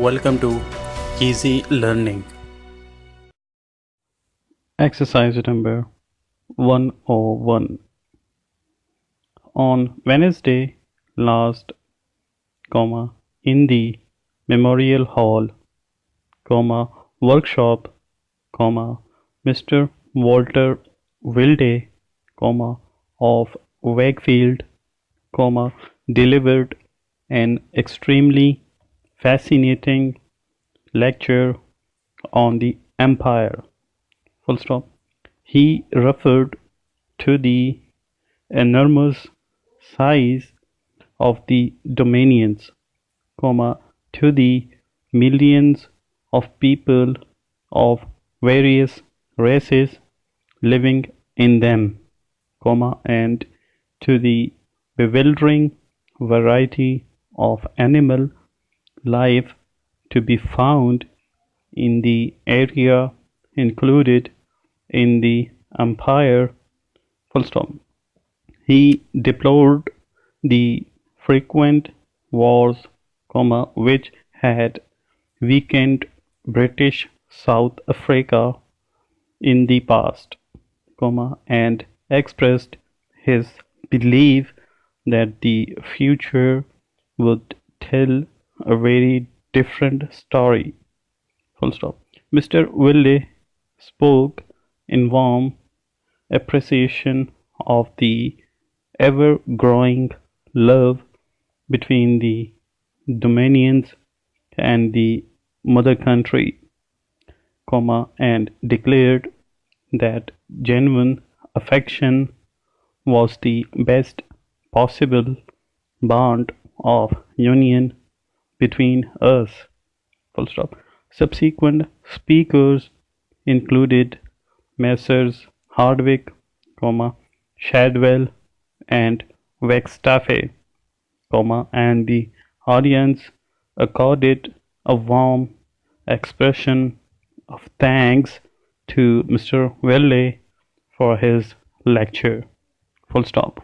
welcome to Easy Learning. Exercise number 101. On Wednesday last, in the Memorial Hall, workshop, Mr. Walter Wilde, of Wakefield, delivered an extremely fascinating lecture on the empire. Full stop. He referred to the enormous size of the dominions, to the millions of people of various races living in them, and to the bewildering variety of animal life to be found in the area included in the empire. Full stop. He deplored the frequent wars, which had weakened British South Africa in the past, and expressed his belief that the future would tell a very different story. Full stop. Mr. Wilde spoke in warm appreciation of the ever-growing love between the dominions and the mother country, and declared that genuine affection was the best possible bond of union between us. Full stop. Subsequent speakers included Messrs. Hardwick, Shadwell, and Wagstaff, and the audience accorded a warm expression of thanks to Mr. Wilde for his lecture. Full stop.